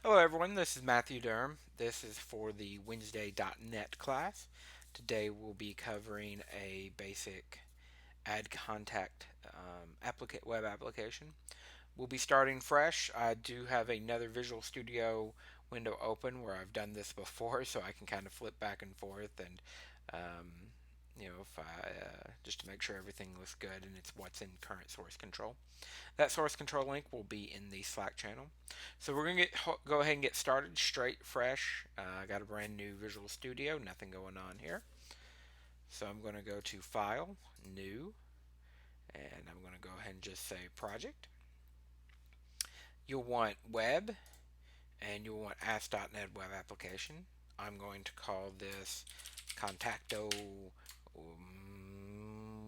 Hello everyone, this is Matthew Durham. This is for the Wednesday.net class. Today we'll be covering a basic add contact web application. We'll be starting fresh. I do have another Visual Studio window open where I've done this before, so I can kind of flip back and forth and um, if I just to make sure everything looks good and it's what's in current source control. That source control link will be in the Slack channel. So we're going to go ahead and get started straight fresh. I got a brand new Visual Studio, nothing going on here. So I'm going to go to File, New, and I'm going to go ahead and just say Project. You'll want Web, and you'll want Ask.net Web Application. I'm going to call this Contacto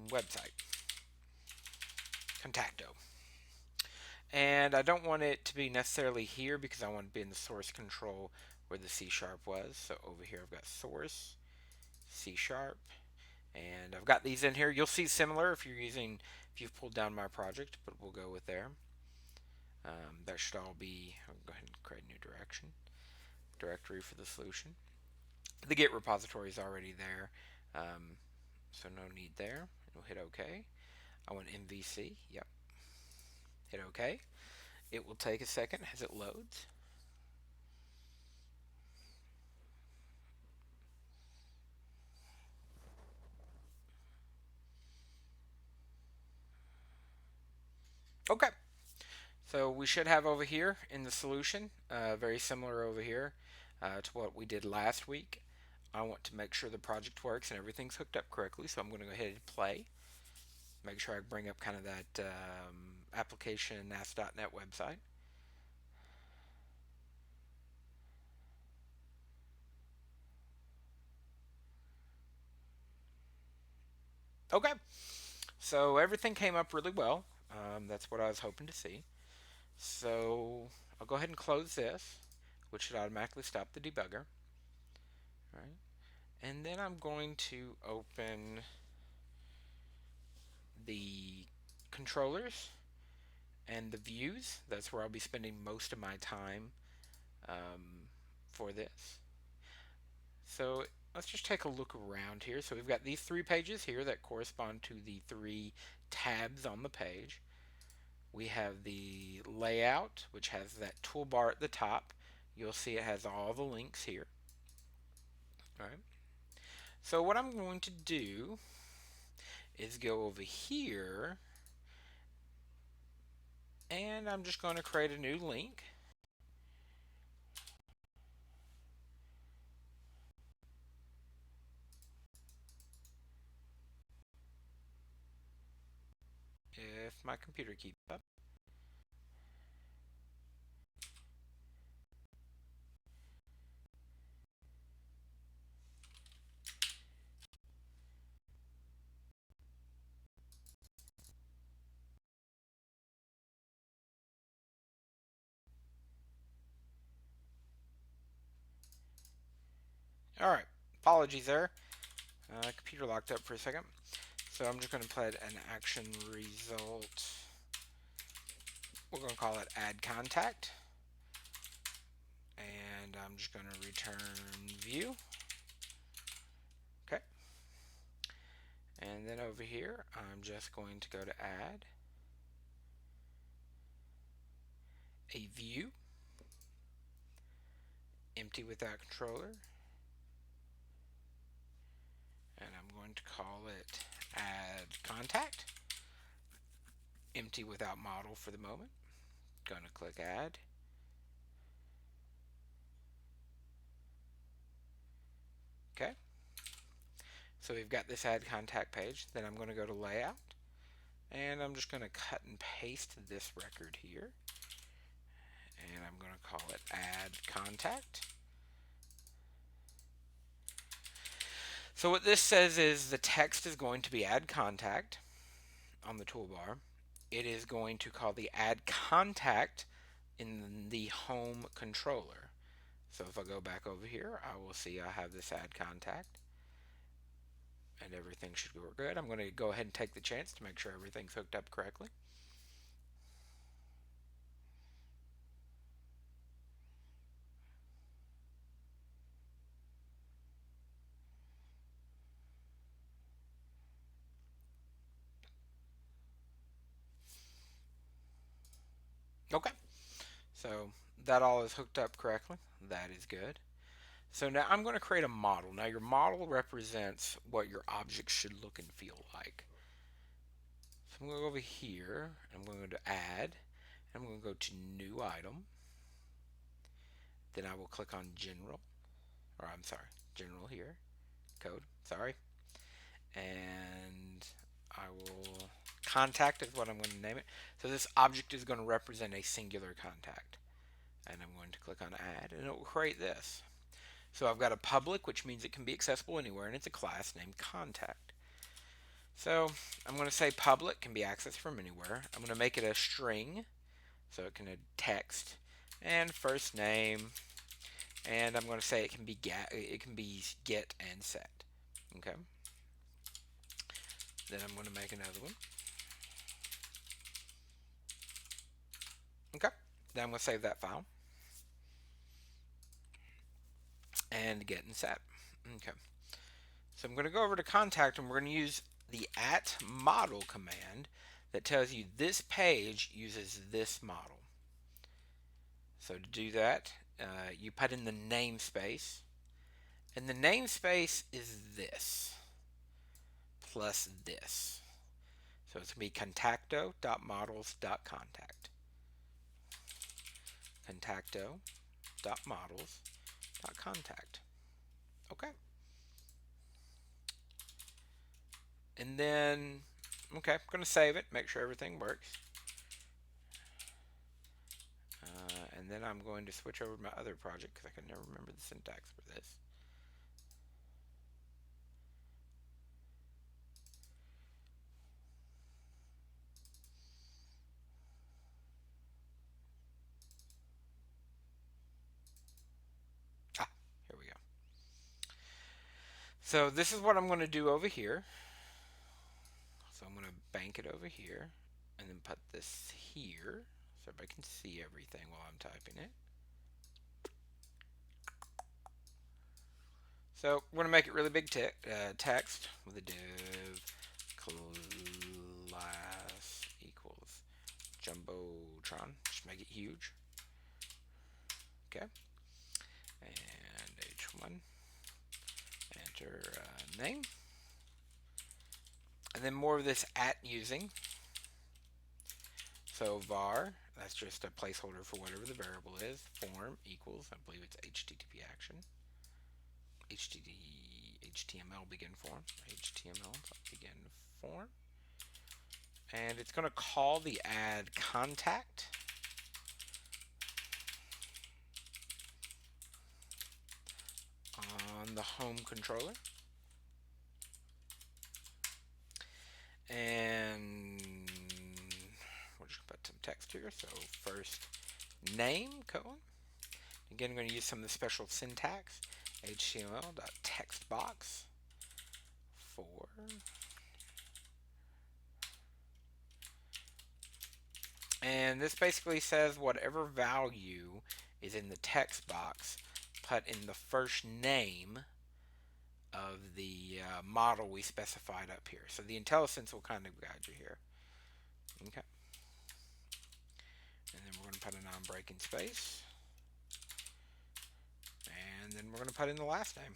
website. Contacto. And I don't want it to be necessarily here because I want to be in the source control where the C sharp was. So over here I've got source, C sharp, and I've got these in here. You'll see similar if you've pulled down my project, but we'll go with there. That should all be, I'll go ahead and create a new directory for the solution. The Git repository is already there, so no need there. We'll hit OK. I want MVC, yep. Hit OK. It will take a second as it loads. Okay, so we should have over here in the solution, very similar over here to what we did last week. I want to make sure the project works and everything's hooked up correctly, so I'm going to go ahead and play. Make sure I bring up kind of that application Ask.net website. Okay, so everything came up really well. That's what I was hoping to see. So I'll go ahead and close this, which should automatically stop the debugger. All right. And then I'm going to open the controllers and the views. That's where I'll be spending most of my time for this. So let's just take a look around here. So we've got these three pages here that correspond to the three tabs on the page. We have the layout, which has that toolbar at the top. You'll see it has all the links here. All right. So what I'm going to do is go over here and I'm just going to create a new link. If my computer keeps up. Alright, apologies there. Computer locked up for a second. So I'm just going to put an action result. We're going to call it add contact. And I'm just going to return view. Okay. And then over here, I'm just going to go to add a view, empty without controller. And I'm going to call it add contact, empty without model for the moment. Going to click add. Okay. So we've got this add contact page. Then I'm going to go to layout. And I'm just going to cut and paste this record here. And I'm going to call it add contact. So what this says is the text is going to be add contact on the toolbar. It is going to call the add contact in the home controller. So if I go back over here, I will see I have this add contact. And everything should go good. I'm going to go ahead and take the chance to make sure everything's hooked up correctly. Okay, so that all is hooked up correctly. That is good. So now I'm going to create a model. Now your model represents what your object should look and feel like. So I'm going to go over here. I'm going to add. I'm going to go to new item. Then I will click on general, or I'm sorry, general here, code, sorry. And I will, contact is what I'm going to name it. So this object is going to represent a singular contact. And I'm going to click on add and it will create this. So I've got a public, which means it can be accessible anywhere, and it's a class named contact. So I'm going to say public can be accessed from anywhere. I'm going to make it a string, so it can add text and first name, and I'm going to say it can be get and set. Okay. Then I'm going to make another one. Okay. Then I'm going to save that file and get and set. Okay. So I'm going to go over to contact and we're going to use the @model command that tells you this page uses this model. So to do that, you put in the namespace, and the namespace is this plus this. So it's going to be contacto.models.contact. Contacto.models.contact. Okay. And then, okay, I'm going to save it, make sure everything works. And then I'm going to switch over to my other project because I can never remember the syntax for this. Ah, here we go. So this is what I'm going to do over here. So I'm going to bank it over here and then put this here so everybody can see everything while I'm typing it. So we're going to make it really big text with a div class equals Jumbotron. Just make it huge. Okay. And H1. Enter name. And then more of this @using. So var, that's just a placeholder for whatever the variable is. Form equals, I believe it's HTTP action. HTML begin form. HTML begin form. And it's going to call the add contact. On the home controller. And we're just going to put some text here. So first name, colon. Again, I'm going to use some of the special syntax. HTML.textbox for and this basically says whatever value is in the text box, put in the first name of the model we specified up here. So the IntelliSense will kind of guide you here. Okay. And then we're going to put a non-breaking space. And then we're going to put in the last name.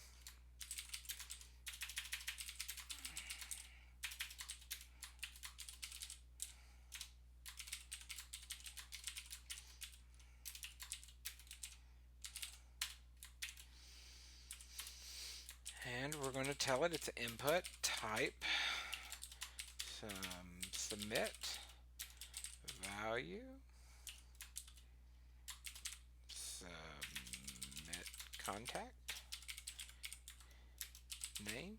And we're going to tell it it's an input type some submit value submit contact name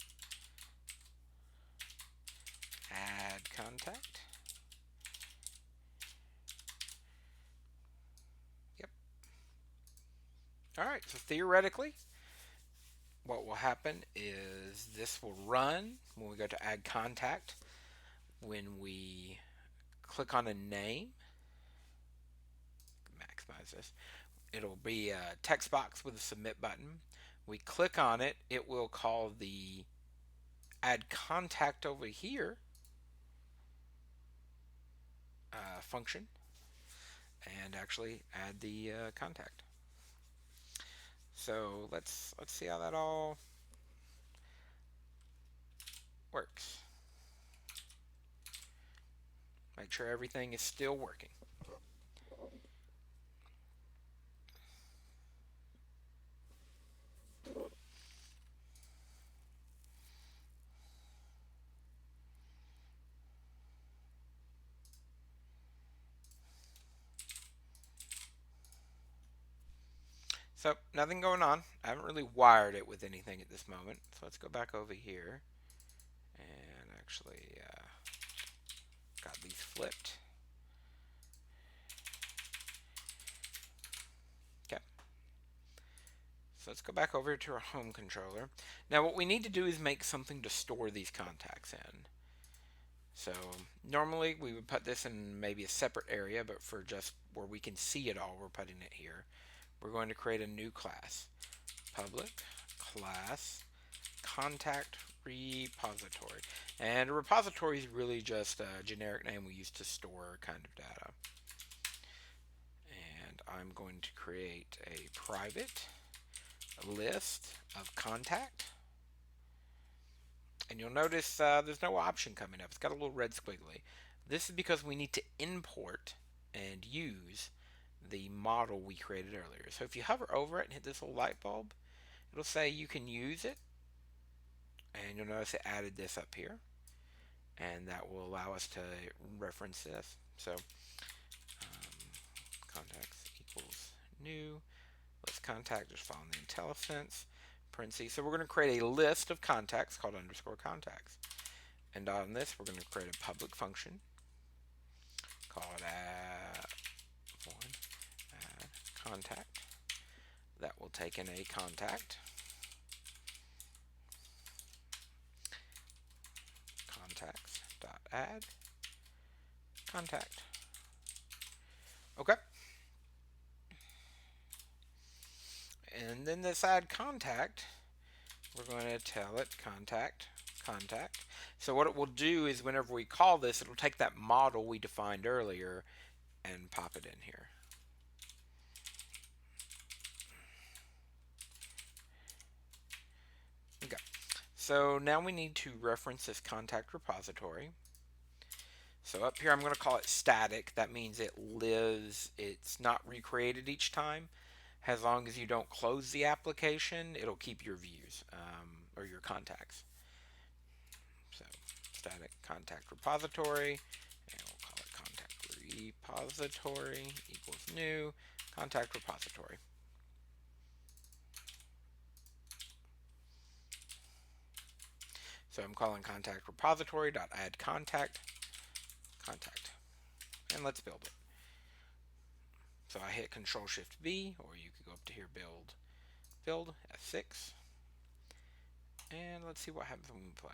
add contact. Yep. All right, so theoretically what will happen is this will run when we go to add contact. When we click on a name, maximize this, it'll be a text box with a submit button. We click on it, it will call the add contact over here function, and actually add the contact. So let's see how that all works. Make sure everything is still working. So nothing going on. I haven't really wired it with anything at this moment. So let's go back over here and actually got these flipped. Okay. So let's go back over to our home controller. Now what we need to do is make something to store these contacts in. So normally we would put this in maybe a separate area, but for just where we can see it all, we're putting it here. We're going to create a new class. Public class contact repository. And a repository is really just a generic name we use to store kind of data. And I'm going to create a private list of contact. And you'll notice there's no option coming up. It's got a little red squiggly. This is because we need to import and use the model we created earlier. So if you hover over it and hit this little light bulb, it'll say you can use it. And you'll notice it added this up here. And that will allow us to reference this. So contacts equals new. Let's contact, just following the IntelliSense. Parentheses. So we're going to create a list of contacts called underscore contacts. And on this, we're going to create a public function called add contact. That will take in a contact. Contacts.add contact. Okay. And then this add contact, we're going to tell it contact. So what it will do is whenever we call this, it'll take that model we defined earlier and pop it in here. Okay. So now we need to reference this contact repository. So up here I'm going to call it static. That means it lives, it's not recreated each time. As long as you don't close the application, it'll keep your views or your contacts. So static contact repository, and we'll call it contact repository equals new contact repository. So I'm calling contact repository dot add contact. And let's build it. So I hit Control Shift B, or you could go up to here, build F6, and let's see what happens when we play.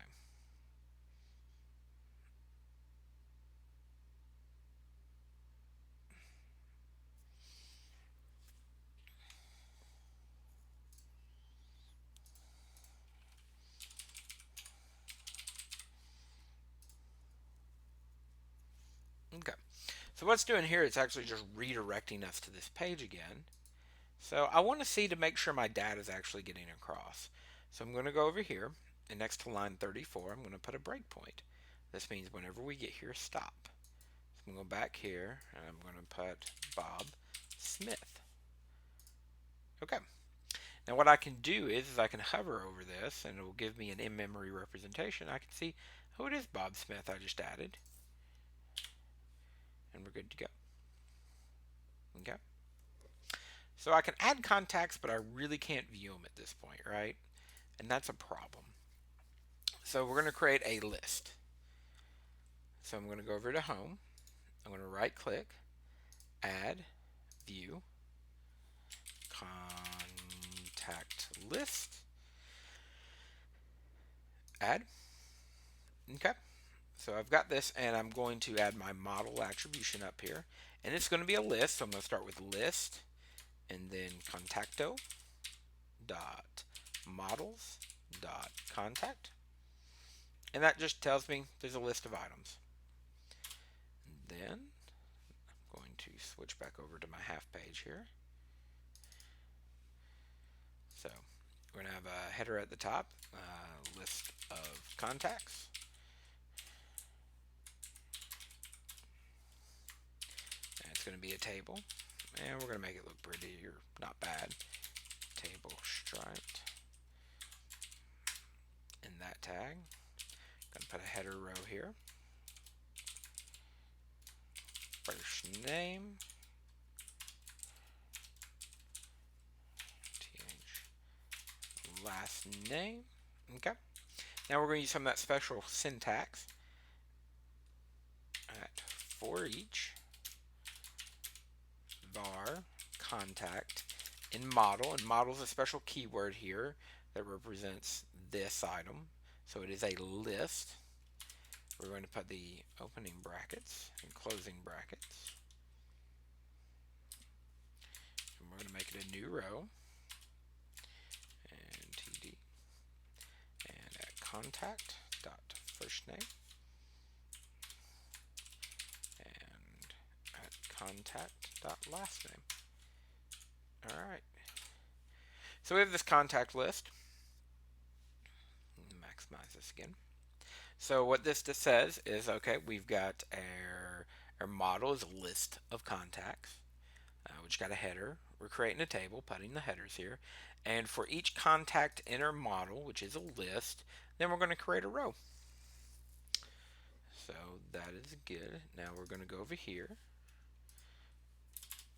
Okay, so what's doing here, it's actually just redirecting us to this page again. So I want to see to make sure my data is actually getting across. So I'm going to go over here, and next to line 34, I'm going to put a breakpoint. This means whenever we get here, stop. So I'm going to go back here, and I'm going to put Bob Smith. Okay. Now what I can do is I can hover over this, and it will give me an in-memory representation. I can see, oh, it is Bob Smith I just added. And we're good to go. Okay. So I can add contacts, but I really can't view them at this point, right? And that's a problem. So we're going to create a list. So I'm going to go over to Home. I'm going to right click, Add, View, Contact List, Add. Okay. So I've got this, and I'm going to add my model attribution up here. And it's going to be a list, so I'm going to start with list, and then contacto dot models dot contact. And that just tells me there's a list of items. And then Going to switch back over to my half page here. So we're going to have a header at the top, list of contacts. And it's going to be a table. And we're going to make it look pretty, or not bad. Table striped. In that tag, going to put a header row here. First name. Last name. Okay. Now we're going to use some of that special syntax. For each var contact in model, and model is a special keyword here that represents this item. So it is a list. We're going to put the opening brackets and closing brackets. And we're going to make it a new row. And td. And at contact dot first name. And at contact dot last name. Alright. So we have this contact list. Maximize this again. So what this just says is, okay, we've got our model is a list of contacts. Which got a header. We're creating a table, putting the headers here. And for each contact in our model, which is a list, then we're going to create a row. So that is good. Now we're going to go over here.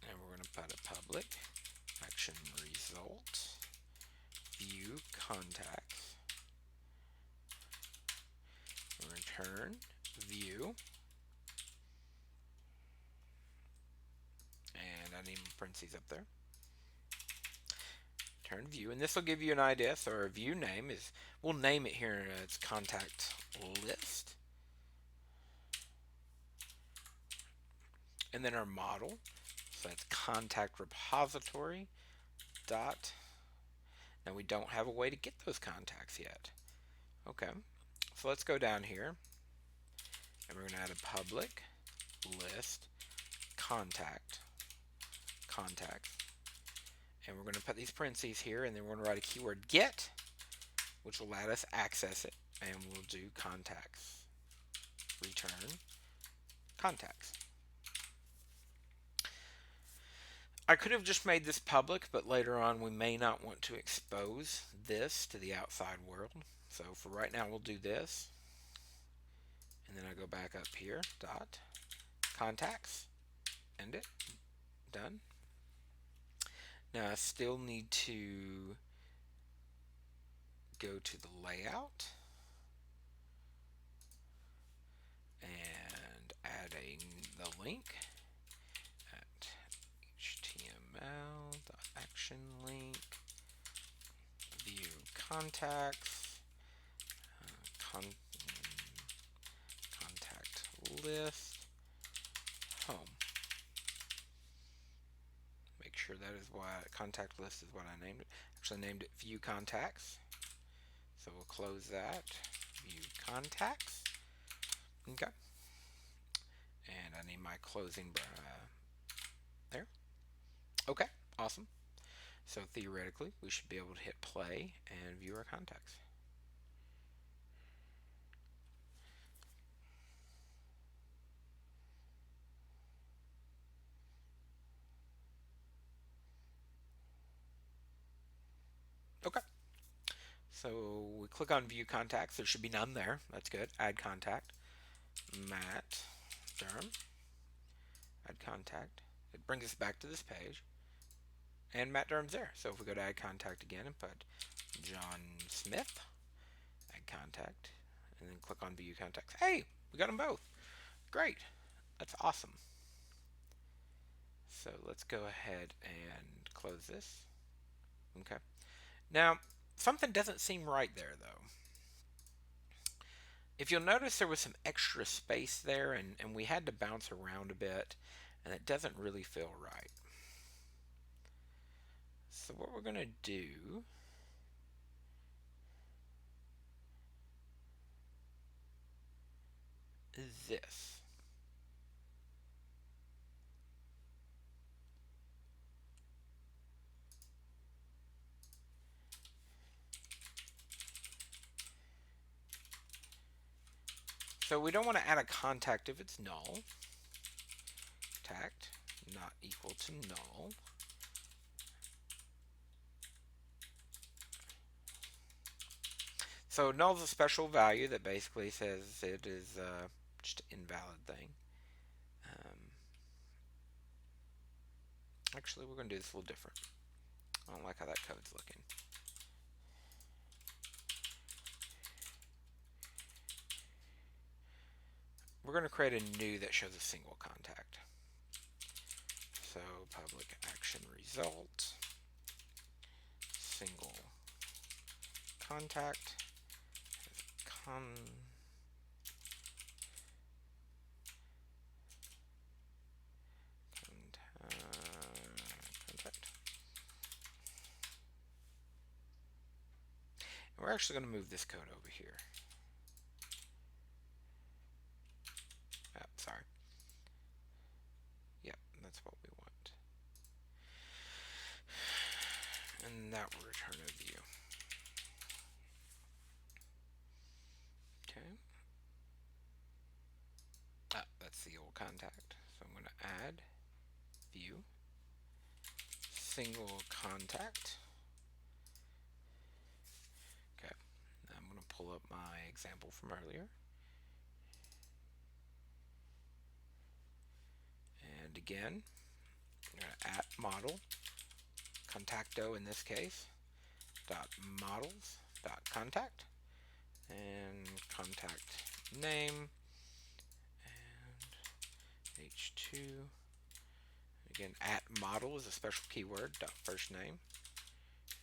And we're going to put a public action result view contacts. Return view. And I need parentheses up there. Return view, and this will give you an idea. So our view name is, we'll name it here in its contact list. And then our model, so that's contact repository dot. Now we don't have a way to get those contacts yet. Okay, so let's go down here, and we're going to add a public list contacts, and we're going to put these parentheses here, and then we're going to write a keyword get, which will let us access it, and we'll do contacts, return contacts. I could have just made this public, but later on we may not want to expose this to the outside world. So for right now we'll do this. And then I go back up here, dot, contacts, end it, done. Now I still need to go to the layout and add the link. Action link, view contacts, contact list, home. Make sure that is why contact list is what I named it. Actually named it view contacts. So we'll close that. View contacts. Okay. And I need my closing there. Okay, awesome. So theoretically, we should be able to hit play and view our contacts. Okay. So we click on view contacts. There should be none there. That's good. Add contact. Matt Durham. Add contact. It brings us back to this page. And Matt Durham's there. So if we go to add contact again and put John Smith, add contact, and then click on view contacts. Hey, we got them both. Great. That's awesome. So let's go ahead and close this. Okay. Now, something doesn't seem right there, though. If you'll notice, there was some extra space there, and we had to bounce around a bit, and it doesn't really feel right. So what we're going to do is this. So we don't want to add a contact if it's null. Contact not equal to null. So null is a special value that basically says it is just an invalid thing. Actually, we're going to do this a little different. I don't like how that code's looking. We're going to create a new that shows a single contact. So public action result, single contact, contact. And we're actually going to move this code over here. Oh, sorry. Yep, that's what we want. And that will return a view. Okay. Ah, that's the old contact. So I'm going to add view, single contact. Okay. Now I'm going to pull up my example from earlier. And again, I'm going to add model, contacto in this case, dot models dot contact, and contact name, and h2. Again, at model is a special keyword, dot first name,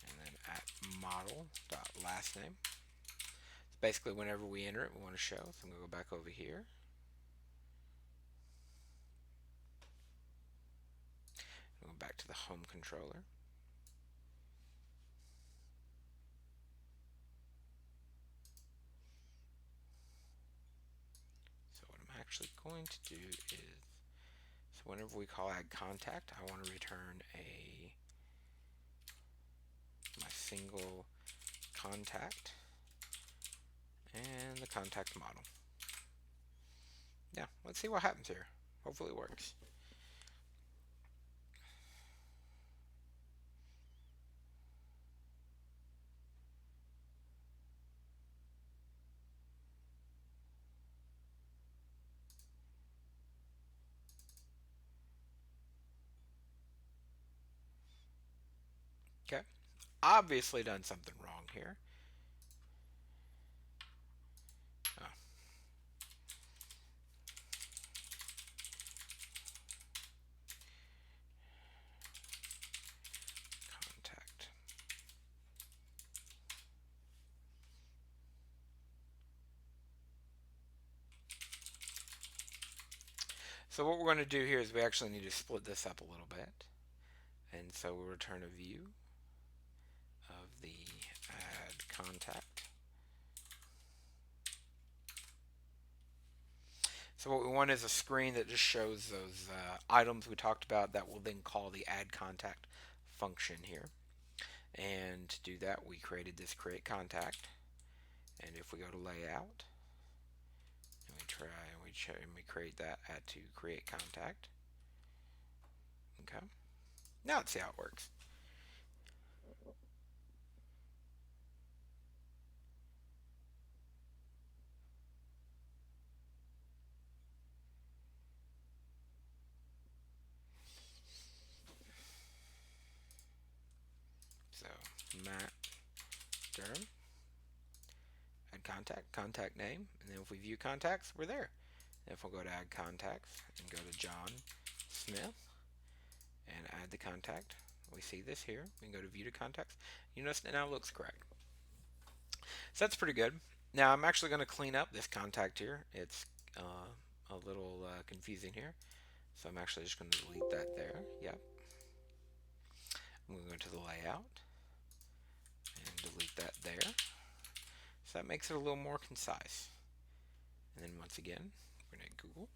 and then at model dot last name. So basically, whenever we enter it, we want to show. So I'm going to go back over here. Go back to the home controller. So what I'm actually going to do is, so whenever we call add contact, I want to return my single contact and the contact model. Yeah, let's see what happens here. Hopefully it works. Okay, obviously done something wrong here. Oh. Contact. So what we're going to do here is we actually need to split this up a little bit. And so we'll return a view of the add contact. So what we want is a screen that just shows those items we talked about that will then call the add contact function here. And to do that, we created this create contact. And if we go to layout, and we try and we create that add to create contact. Okay. Now let's see how it works. So Matt Durham, add contact name, and then if we view contacts, we're there. And if we'll go to add contacts and go to John Smith and add the contact, we see this here. We can go to view to contacts. You notice it now looks correct. So that's pretty good. Now I'm actually going to clean up this contact here. It's a little confusing here. So I'm actually just going to delete that there. Yep. I'm going to go to the layout and delete that there. So that makes it a little more concise. And then once again, we're going to Google,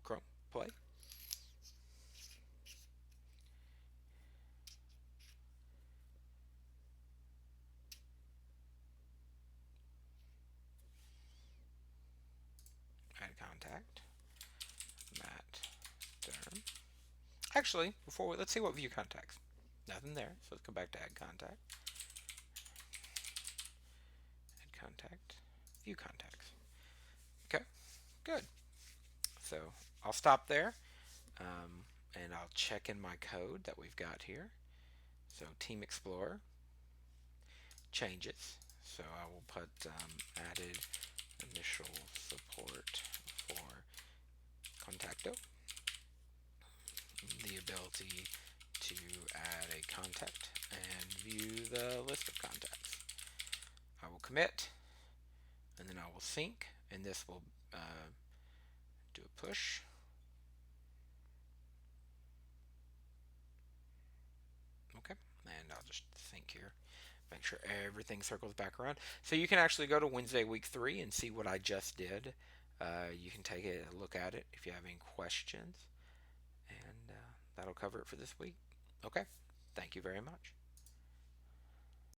Chrome, play. contact, Matt Derm. Actually, let's see what view contacts. Nothing there, so let's go back to add contact. Add contact, view contacts. Okay, good. So I'll stop there, and I'll check in my code that we've got here. So Team Explorer changes. So I will put added initial support for Contacto. The ability to add a contact and view the list of contacts. I will commit, and then I will sync, and this will do a push. Okay, and I'll just sync here. Make sure everything circles back around. So you can actually go to Wednesday week 3 and see what I just did. You can take a look at it if you have any questions. And that'll cover it for this week. Okay, thank you very much.